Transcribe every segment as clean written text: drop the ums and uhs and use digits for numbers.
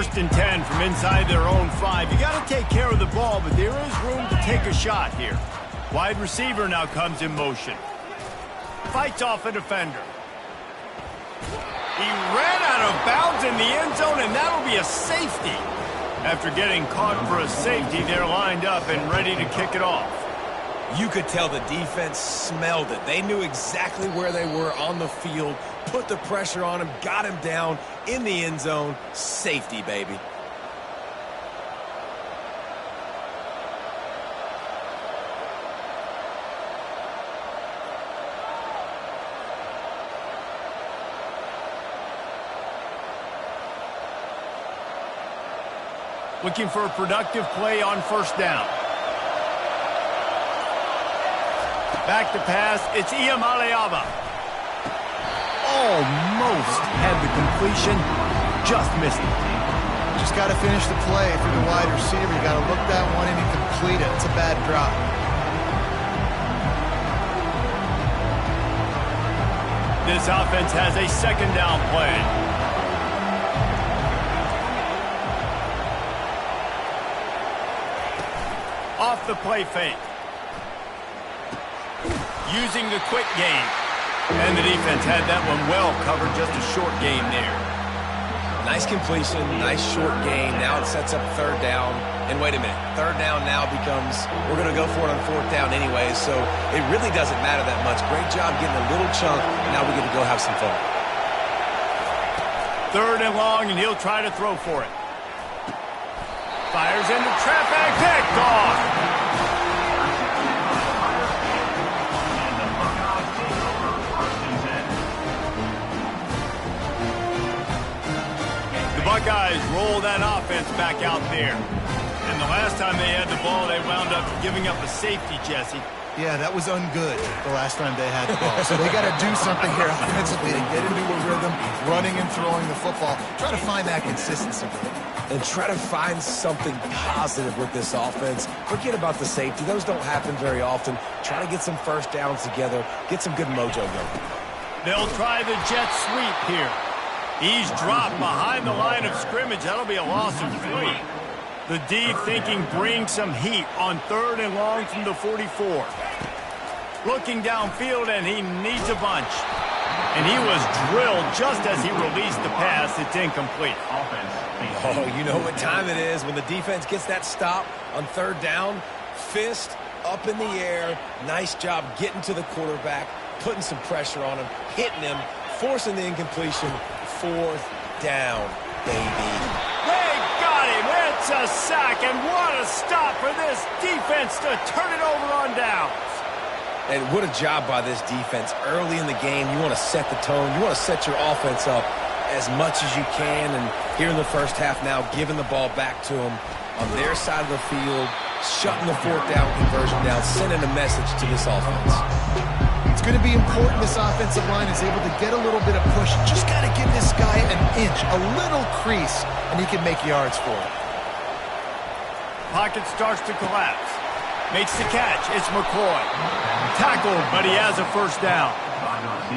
First and 10 from inside their own 5. You got to take care of the ball, but there is room to take a shot here. Wide receiver now comes in motion. Fights off a defender. He ran out of bounds in the end zone, and that'll be a safety. After getting caught for a safety, they're lined up and ready to kick it off. You could tell the defense smelled it. They knew exactly where they were on the field, put the pressure on him, got him down in the end zone. Safety, baby. Looking for a productive play on first down. Back to pass, it's Iamaleava. Almost had the completion, just missed it. Just got to finish the play if you're the wide receiver. You got to look that one in and complete it. It's a bad drop. This offense has a second down play. Off the play fake. Using the quick game. And the defense had that one well covered, just a short game there. Nice completion, nice short gain. Now it sets up third down. And wait a minute, third down now becomes, we're going to go for it on fourth down anyway, so it really doesn't matter that much. Great job getting a little chunk. Now we get to go have some fun. Third and long, and he'll try to throw for it. Fires into traffic, picked off. The Buckeyes roll that offense back out there. And the last time they had the ball, they wound up giving up a safety, Jesse. Yeah, that was ungood the last time they had the ball. So they got to do something here offensively to get into a rhythm, running and throwing the football. Try to find that consistency. And try to find something positive with this offense. Forget about the safety. Those don't happen very often. Try to get some first downs together. Get some good mojo going. They'll try the jet sweep here. He's dropped behind the line of scrimmage. That'll be a loss of 3. The D thinking bring some heat on third and long from the 44. Looking downfield, and he needs a bunch. And he was drilled just as he released the pass. It's incomplete. Oh, you know what time it is when the defense gets that stop on third down. Fist up in the air. Nice job getting to the quarterback, putting some pressure on him, hitting him, forcing the incompletion. Fourth down, baby. They got him. It's a sack, and what a stop for this defense to turn it over on downs. And what a job by this defense. Early in the game, you want to set the tone. You want to set your offense up as much as you can. And here in the first half now, giving the ball back to them on their side of the field, shutting the fourth down conversion down, sending a message to this offense. It's going to be important this offensive line is able to get a little bit of push. Just got to give this guy an inch, a little crease, and he can make yards for it. Pocket starts to collapse. Makes the catch. It's McCoy. Tackled, but he has a first down.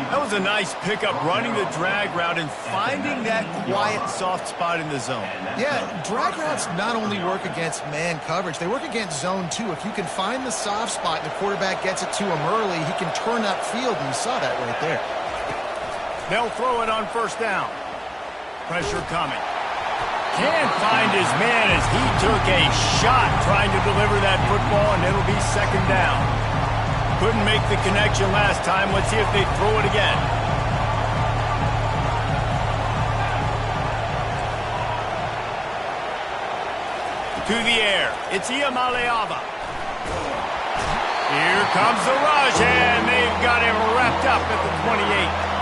That was a nice pickup, running the drag route and finding that quiet, soft spot in the zone. Yeah, drag routes not only work against man coverage, they work against zone too. If you can find the soft spot and the quarterback gets it to him early, he can turn upfield, and you saw that right there. They'll throw it on first down. Pressure coming. Can't find his man as he took a shot trying to deliver that football, and it'll be second down. Couldn't make the connection last time. Let's see if they throw it again. To the air. It's Iamaleava. Here comes the rush, and they've got him wrapped up at the 28.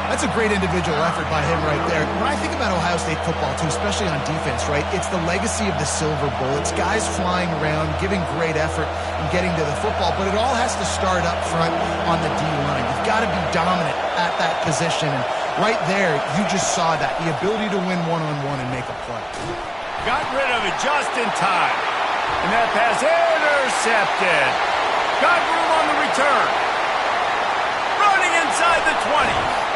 That's a great individual effort by him right there. When I think about Ohio State football, too, especially on defense, right, it's the legacy of the Silver Bullets, guys flying around, giving great effort and getting to the football, but it all has to start up front on the D-line. You've got to be dominant at that position, and right there, you just saw that, the ability to win one-on-one and make a play. Got rid of it just in time. And that pass intercepted. Got room on the return. Running inside the 20.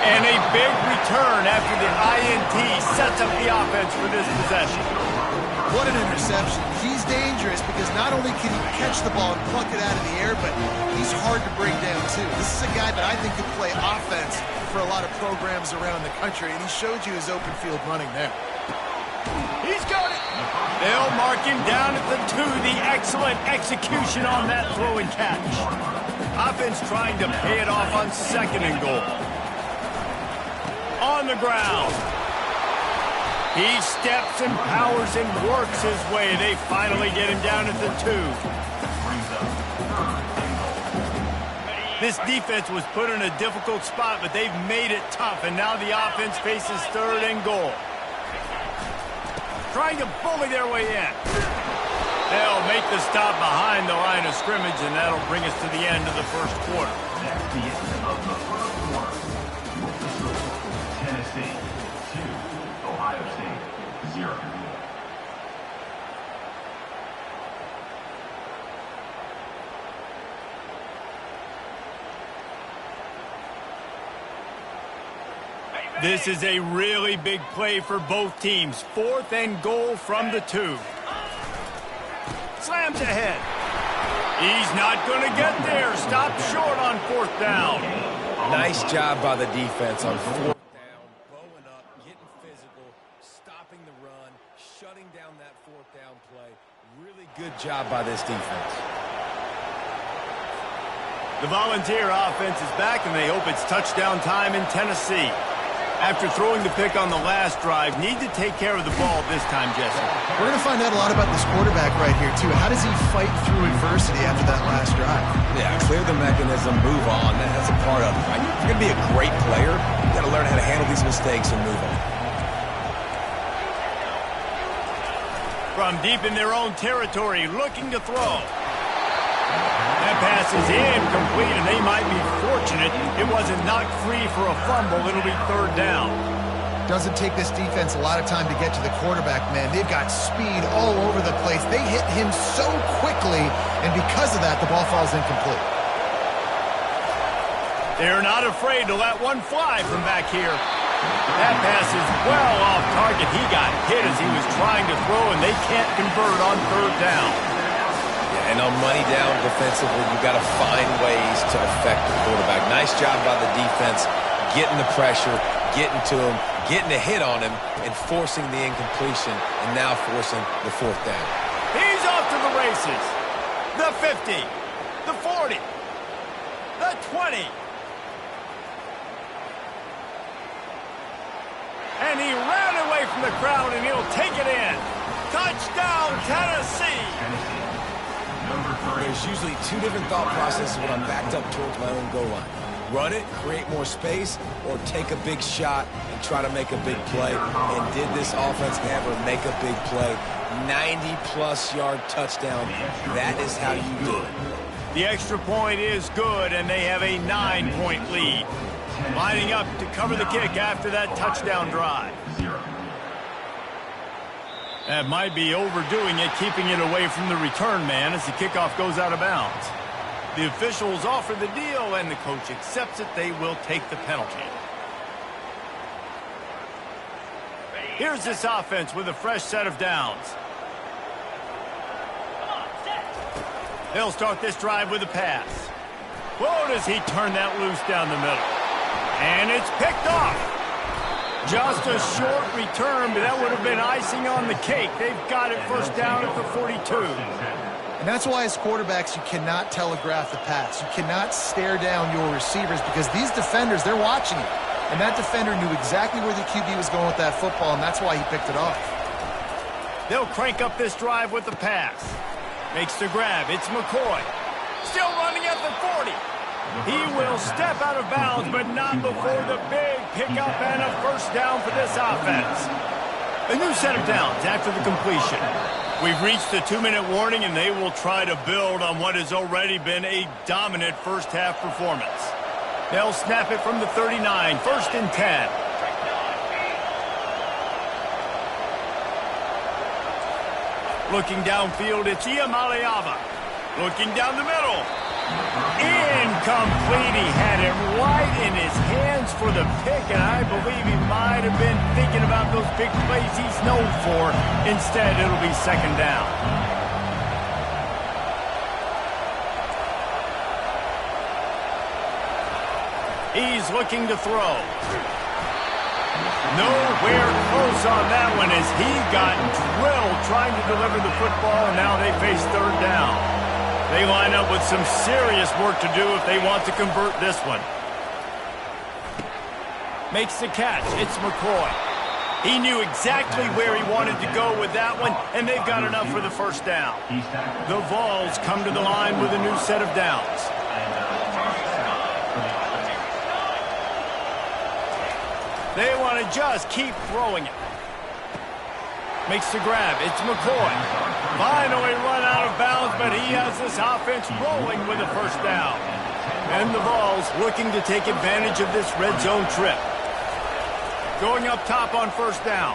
And a big return after the INT sets up the offense for this possession. What an interception. He's dangerous because not only can he catch the ball and pluck it out of the air, but he's hard to bring down too. This is a guy that I think could play offense for a lot of programs around the country, and he showed you his open field running there. He's got it. They'll mark him down at the 2. The excellent execution on that throw and catch. Offense trying to pay it off on 2nd and goal. On the ground. He steps and powers and works his way. They finally get him down at the 2. This defense was put in a difficult spot, but they've made it tough, and now the offense faces 3rd and goal. Trying to bully their way in. They'll make the stop behind the line of scrimmage, and that'll bring us to the end of the first quarter. That's the end of the first quarter. Tennessee 2, Ohio State 0. This is a really big play for both teams. 4th and goal from the 2. Slams ahead. He's not going to get there. Stopped short on 4th down. Nice job by the defense on 4th down. Bowing up, getting physical, stopping the run, shutting down that 4th down play. Really good job by this defense. The Volunteer offense is back, and they hope it's touchdown time in Tennessee. After throwing the pick on the last drive, need to take care of the ball this time, Jesse. We're going to find out a lot about this quarterback right here, too. How does he fight through adversity after that last drive? Yeah, clear the mechanism, move on. That's a part of it, right? If you're going to be a great player, you got to learn how to handle these mistakes and move on. From deep in their own territory, looking to throw. That pass is incomplete, and they might be fortunate it wasn't knocked free for a fumble. It'll be 3rd down. Doesn't take this defense a lot of time to get to the quarterback, man. They've got speed all over the place. They hit him so quickly, and because of that, the ball falls incomplete. They're not afraid to let one fly from back here. That pass is well off target. He got hit as he was trying to throw, and they can't convert on 3rd down. And on money down defensively, you've got to find ways to affect the quarterback. Nice job by the defense, getting the pressure, getting to him, getting a hit on him, and forcing the incompletion, and now forcing the 4th down. He's off to the races. The 50, the 40, the 20. And he ran away from the crowd, and he'll take it in. Touchdown, Tennessee. There's usually 2 different thought processes when I'm backed up towards my own goal line. Run it, create more space, or take a big shot and try to make a big play. And did this offense ever make a big play? 90-plus yard touchdown. That is how you do it. The extra point is good, and they have a 9-point lead. Lining up to cover the kick after that touchdown drive. That might be overdoing it, keeping it away from the return man as the kickoff goes out of bounds. The officials offer the deal, and the coach accepts it. They will take the penalty. Here's this offense with a fresh set of downs. They'll start this drive with a pass. Whoa, does he turn that loose down the middle. And it's picked off. Just a short return, but that would have been icing on the cake. They've got it 1st down at the 42. And that's why as quarterbacks, you cannot telegraph the pass. You cannot stare down your receivers because these defenders, they're watching you. And that defender knew exactly where the QB was going with that football, and that's why he picked it off. They'll crank up this drive with the pass. Makes the grab. It's McCoy. Still running at the 40. He will step out of bounds, but not before the big pickup and a 1st down for this offense. A new set of downs after the completion. We've reached the 2-minute warning, and they will try to build on what has already been a dominant first-half performance. They'll snap it from the 39, 1st and 10. Looking downfield, it's Iamaleava. Looking down the middle. Incomplete. He had it right in his hands for the pick, and I believe he might have been thinking about those big plays he's known for. Instead, it'll be second down. He's looking to throw. Nowhere close on that one as he got drilled trying to deliver the football, and now they face third down. They line up with some serious work to do if they want to convert this one. Makes the catch. It's McCoy. He knew exactly where he wanted to go with that one, and they've got enough for the first down. The Vols come to the line with a new set of downs. They want to just keep throwing it. Makes the grab. It's McCoy. Finally run out of bounds, but he has this offense rolling with a first down. And the Vols looking to take advantage of this red zone trip. Going up top on first down.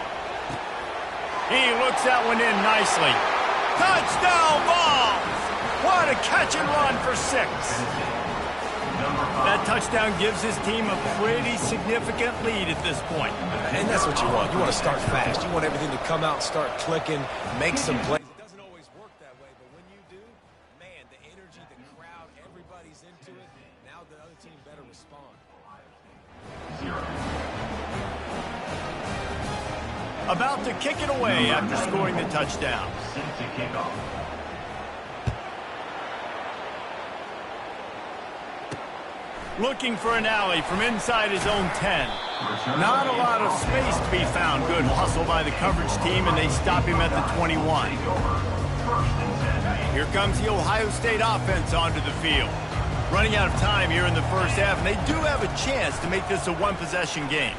He looks that one in nicely. Touchdown, Vols! What a catch and run for 6. That touchdown gives his team a pretty significant lead at this point. And that's what you want. You want to start fast. You want everything to come out and start clicking, make some plays. It doesn't always work that way, but when you do, man, the energy, the crowd, everybody's into it. Now the other team better respond. 0. About to kick it away after scoring the touchdown. Set to kick off. Looking for an alley from inside his own 10. Not a lot of space to be found. Good hustle by the coverage team, and they stop him at the 21. Here comes the Ohio State offense onto the field. Running out of time here in the first half, and they do have a chance to make this a one-possession game.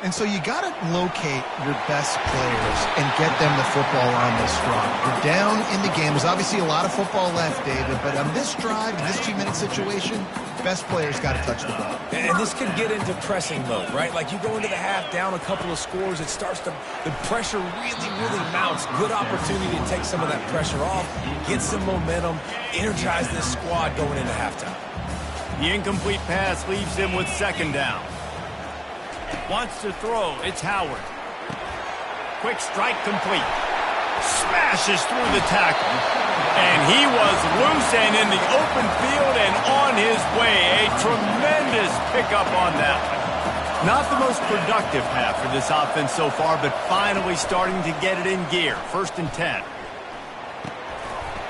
And so you got to locate your best players and get them the football on this drive. You're down in the game. There's obviously a lot of football left, David, but on this drive, in this 2-minute situation, best players got to touch the ball. And this can get into pressing mode, right? Like you go into the half down a couple of scores, it starts to, the pressure really mounts. Good opportunity to take some of that pressure off, get some momentum, energize this squad going into halftime. The incomplete pass leaves him with second down. Wants to throw. It's Howard. Quick strike complete. Smashes through the tackle. And he was loose and in the open field and on his way. A tremendous pickup on that one. Not the most productive half for this offense so far, but finally starting to get it in gear. 1st and 10.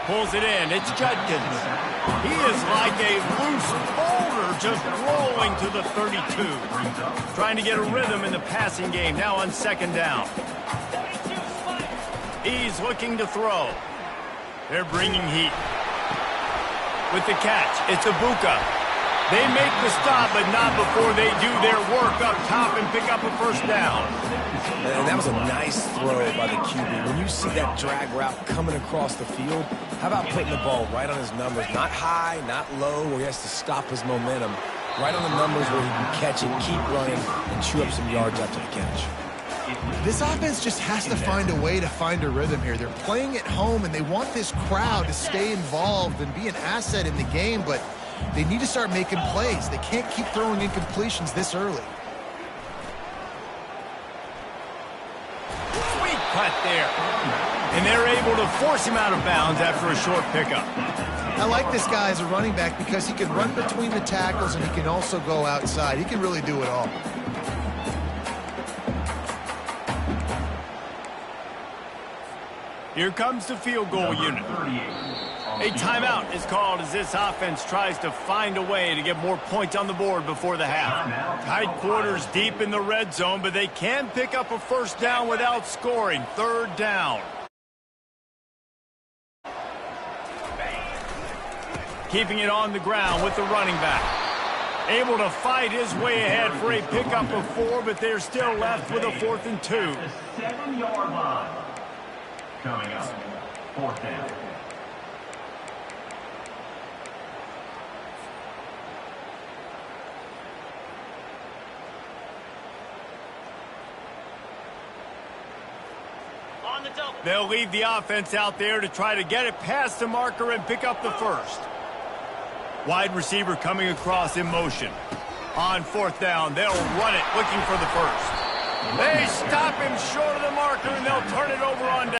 Pulls it in. It's Judkins. He is like a loose boulder just rolling to the 32. Trying to get a rhythm in the passing game. Now on second down. He's looking to throw. They're bringing heat. With the catch, it's Ibuka. They make the stop, but not before they do their work up top and pick up a first down. And that was a nice throw by the QB. When you see that drag route coming across the field, how about putting the ball right on his numbers? Not high, not low, where he has to stop his momentum. Right on the numbers where he can catch it, keep running, and chew up some yards after the catch. This offense just has to find a way to find a rhythm here. They're playing at home, and they want this crowd to stay involved and be an asset in the game, but they need to start making plays. They can't keep throwing incompletions this early. Sweet cut there. And they're able to force him out of bounds after a short pickup. I like this guy as a running back because he can run between the tackles and he can also go outside. He can really do it all. Here comes the field goal unit. A timeout is called as this offense tries to find a way to get more points on the board before the half. Tight quarters deep in the red zone, but they can pick up a first down without scoring. Third down. Keeping it on the ground with the running back. Able to fight his way ahead for a pickup of 4, but they're still left with a 4th and 2. The 7-yard line. Coming up, 4th down. They'll leave the offense out there to try to get it past the marker and pick up the first. Wide receiver coming across in motion. On fourth down, they'll run it, looking for the first. They stop him short of the marker, and they'll turn it over on down.